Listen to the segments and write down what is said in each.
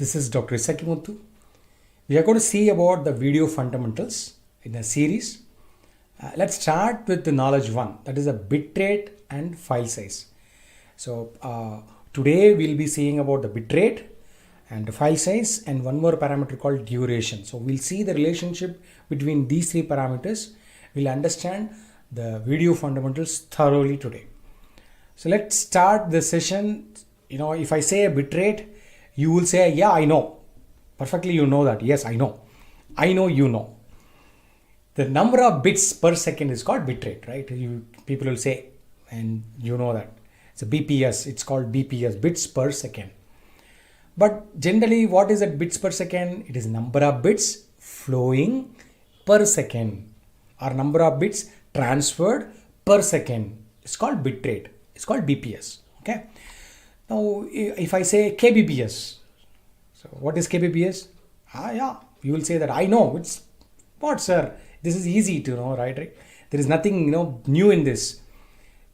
This is Dr. Muthu. We are going to see about the video fundamentals in a series. Let's start with the knowledge one, that is a bitrate and file size. So today we'll be seeing about the bitrate and the file size and one more parameter called duration. So we'll see the relationship between these three parameters. We'll understand the video fundamentals thoroughly today. So let's start the session. If I say a bitrate, you will say, yeah, I know. Perfectly, you know that. Yes, I know. I know you know. The number of bits per second is called bitrate, right? People will say, and you know that. It's a BPS. It's called BPS, bits per second. But generally, what is that bits per second? It is number of bits flowing per second or number of bits transferred per second. It's called bitrate. It's called BPS. Okay. Now, if I say kbps, so what is kbps? Yeah, you will say that I know. It's what, sir? This is easy to know, right? There is nothing new in this.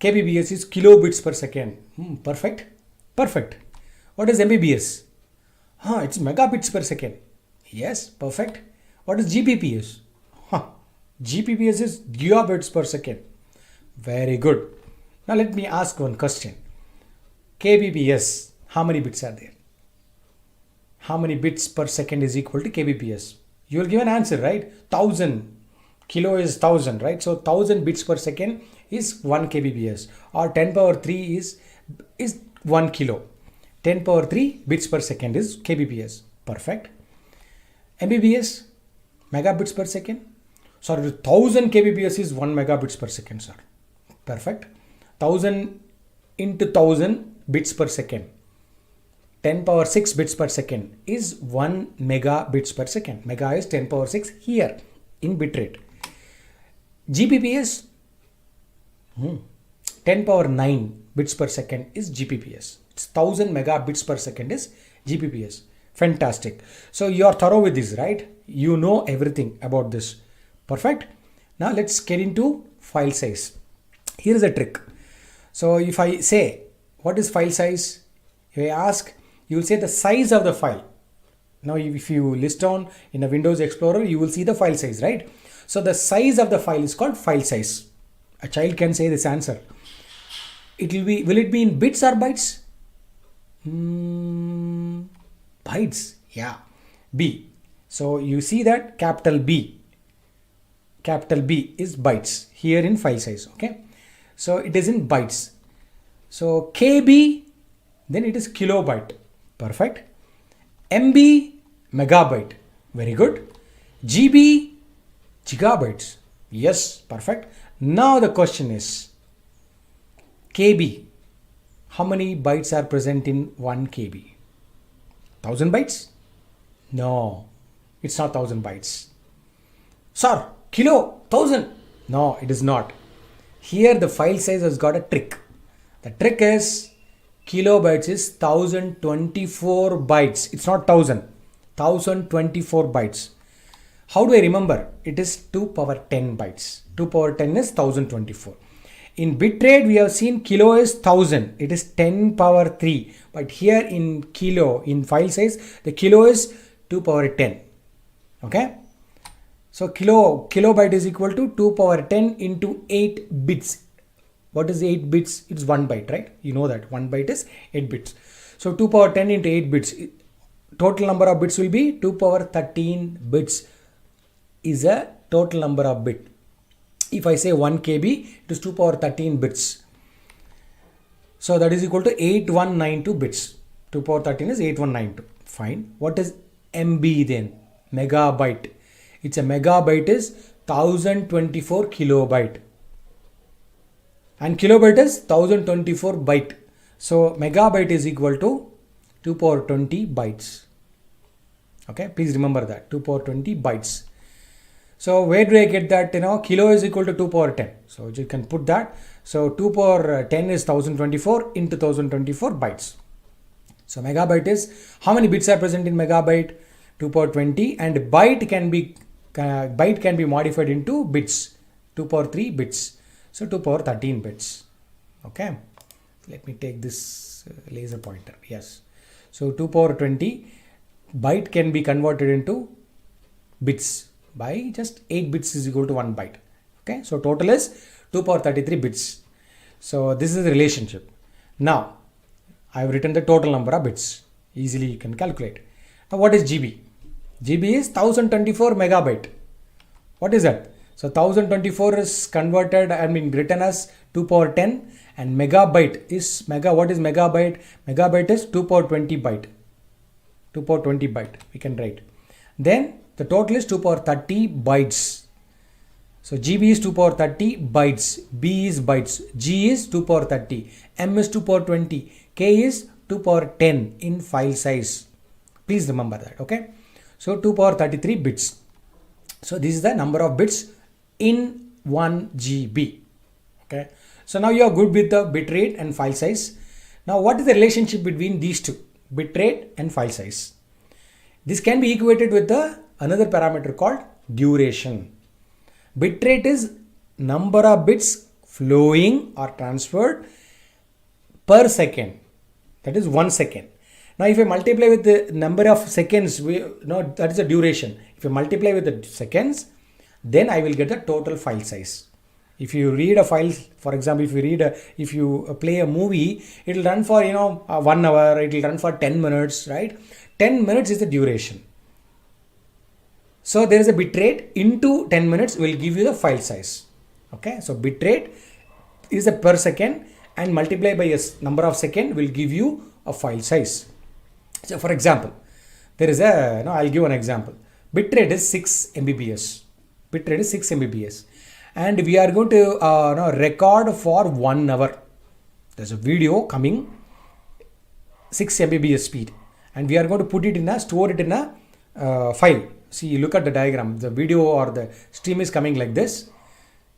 kbps is kilobits per second. Perfect. What is mbps? It's megabits per second. Yes, perfect. What is gbps? Gbps is gigabits per second. Very good. Now let me ask one question. kbps, how many bits are there? How many bits per second is equal to kbps? You will give an answer, right? 1000. Kilo is 1000, right? So 1000 bits per second is 1 kbps, or 10 power 3 is 1 kilo. 10 power 3 bits per second is kbps. Perfect. mbps, megabits per second. Sorry, 1000 kbps is 1 megabits per second, sir. Perfect. 1000 into 1000 bits per second. 10 power 6 bits per second is 1 megabits per second. Mega is 10 power 6 here in bitrate. gbps, 10 power 9 bits per second is gbps. It's 1000 megabits per second is gbps. Fantastic. So you are thorough with this, right? You know everything about this. Perfect. Now let's get into file size. Here is a trick. So if I say, what is file size? If I ask, you will say the size of the file. Now if you list down in a Windows Explorer, you will see the file size, right? So the size of the file is called file size. A child can say this answer. Will it be in bits or bytes? Bytes. Yeah. B. So you see that capital B is bytes here in file size. Okay. So it is in bytes. So KB, then it is kilobyte. Perfect. MB, megabyte. Very good. GB, gigabytes. Yes, perfect. Now the question is, KB, how many bytes are present in 1 KB? 1000 bytes? No, it's not 1000 bytes. Sir, kilo, 1000? No, it is not. Here the file size has got a trick. The trick is kilobytes is 1024 bytes. It's not 1000. 1024 bytes. How do I remember? It is 2 power 10 bytes. 2 power 10 is 1024. In bitrate, we have seen kilo is 1000. It is 10 power 3. But here in kilo, in file size, the kilo is 2 power 10. Okay. So kilobyte is equal to 2 power 10 into 8 bits. What is 8 bits? It's 1 byte, right? You know that 1 byte is 8 bits. So 2 power 10 into 8 bits. Total number of bits will be 2 power 13 bits is a total number of bit. If I say 1 KB, it is 2 power 13 bits. So that is equal to 8192 bits. 2 power 13 is 8192. Fine. What is MB then? Megabyte. It's a megabyte is 1024 kilobyte. And kilobyte is 1024 byte. So megabyte is equal to 2 power 20 bytes. Okay, please remember that 2 power 20 bytes. So where do I get that? Kilo is equal to 2 power 10. So you can put that. So 2 power 10 is 1024 into 1024 bytes. So megabyte is how many bits are present in megabyte? 2 power 20, and byte can be modified into bits. 2 power 3 bits. So 2 power 13 bits. Okay. Let me take this laser pointer. Yes. So 2 power 20 byte can be converted into bits by just 8 bits is equal to 1 byte. Okay, so total is 2 power 33 bits. So this is the relationship. Now I have written the total number of bits. Easily you can calculate. Now what is GB? GB is 1024 megabyte. What is that? So 1024 is converted, written as 2 power 10, and megabyte is what is megabyte? Megabyte is 2 power 20 byte. 2 power 20 byte we can write. Then the total is 2 power 30 bytes. So GB is 2 power 30 bytes, B is bytes, G is 2 power 30, M is 2 power 20, K is 2 power 10 in file size. Please remember that, okay? So 2 power 33 bits. So this is the number of bits in 1 GB, okay? So now you are good with the bit rate and file size. Now what is the relationship between these two, bit rate and file size? This can be equated with another parameter called duration. Bitrate is number of bits flowing or transferred per second, that is 1 second. Now if I multiply with the number of seconds, that is the duration. If I multiply with the seconds, then I will get the total file size. If you read a file, for example, if you play a movie, it will run for 1 hour, it will run for 10 minutes, right? 10 minutes is the duration. So there is a bitrate into 10 minutes will give you the file size. Okay, so bitrate is a per second and multiply by a number of second will give you a file size. So for example, there is I'll give an example. Bitrate is 6 Mbps. Bitrate is 6 Mbps. And we are going to record for 1 hour. There's a video coming 6 Mbps speed. And we are going to store it in a file. See, look at the diagram. The video or the stream is coming like this.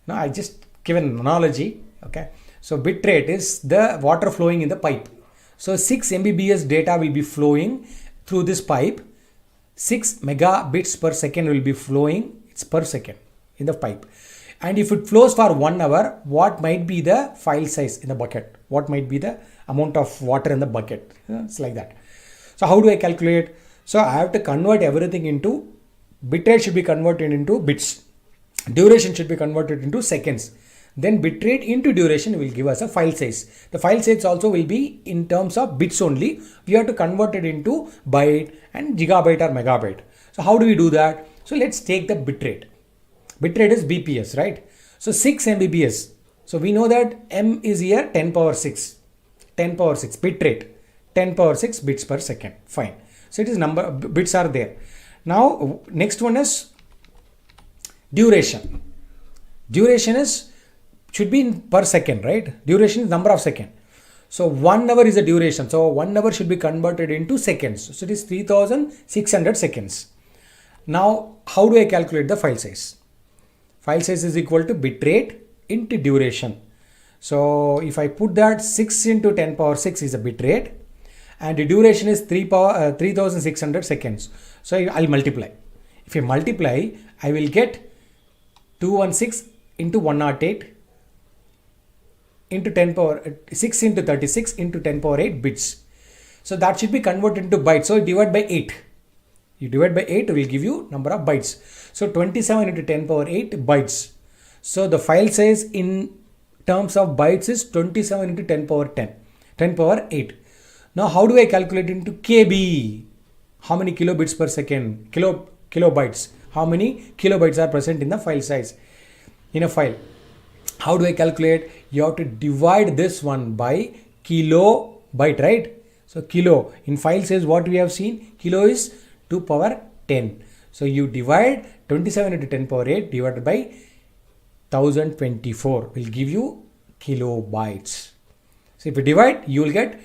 Now I just give an analogy. Okay. So bitrate is the water flowing in the pipe. So 6 Mbps data will be flowing through this pipe. 6 megabits per second will be flowing. It's per second in the pipe. And if it flows for 1 hour, what might be the file size in the bucket? What might be the amount of water in the bucket? It's like that. So how do I calculate? So I have to convert everything into bitrate should be converted into bits. Duration should be converted into seconds. Then bitrate into duration will give us a file size. The file size also will be in terms of bits only. We have to convert it into byte and gigabyte or megabyte. So how do we do that? So let's take the bitrate. Bitrate is BPS, right? So 6 Mbps. So we know that M is here 10 power 6. 10 power 6 bitrate. 10 power 6 bits per second. Fine. So it is bits are there. Now next one is duration. Duration should be in per second, right? Duration is number of second. So 1 hour is a duration. So 1 hour should be converted into seconds. So it is 3600 seconds. Now how do I calculate the file size? File size is equal to bitrate into duration. So if I put that 6 into 10 power 6 is a bitrate. And the duration is 3600 seconds. So I'll multiply. If I multiply, I will get 216 into 108 into 10 power 6 into 36 into 10 power 8 bits. So that should be converted into bytes. So divide by 8. You divide by 8 will give you number of bytes. So 27 into 10 power 8 bytes. So the file size in terms of bytes is 27 into 10 power 10 power 8. Now how do I calculate into KB? How many kilobits per second? Kilobytes. How many kilobytes are present in the file size? In a file. How do I calculate? You have to divide this one by kilobyte, right? So kilo in file size what we have seen? Kilo is 2 power 10. So you divide 27 into 10 power 8 divided by 1024 will give you kilobytes. So if you divide, you will get